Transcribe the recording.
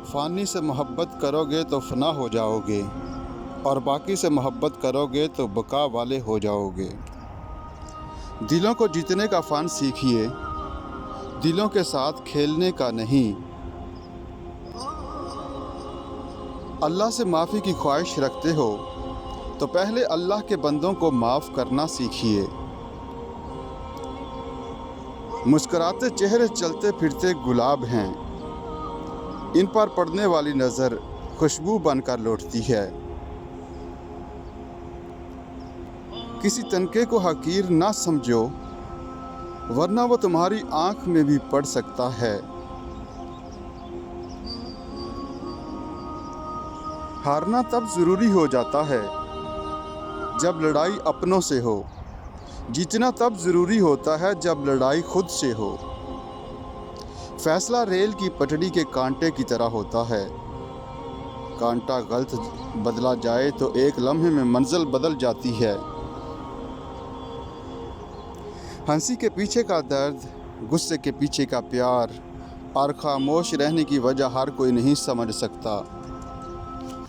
फ़ानी से मोहब्बत करोगे तो फ़ना हो जाओगे, और बाकी से मोहब्बत करोगे तो बका वाले हो जाओगे। दिलों को जीतने का फ़न सीखिए, दिलों के साथ खेलने का नहीं। अल्लाह से माफ़ी की ख्वाहिश रखते हो तो पहले अल्लाह के बंदों को माफ़ करना सीखिए। मुस्कुराते चेहरे चलते फिरते गुलाब हैं, इन पर पड़ने वाली नज़र खुशबू बनकर लौटती है। किसी तनके को हकीर ना समझो, वरना वो तुम्हारी आँख में भी पड़ सकता है। हारना तब ज़रूरी हो जाता है जब लड़ाई अपनों से हो, जीतना तब ज़रूरी होता है जब लड़ाई खुद से हो। फैसला रेल की पटड़ी के कांटे की तरह होता है, कांटा गलत बदला जाए तो एक लम्हे में मंजिल बदल जाती है। हंसी के पीछे का दर्द, गुस्से के पीछे का प्यार और खामोश रहने की वजह हर कोई नहीं समझ सकता।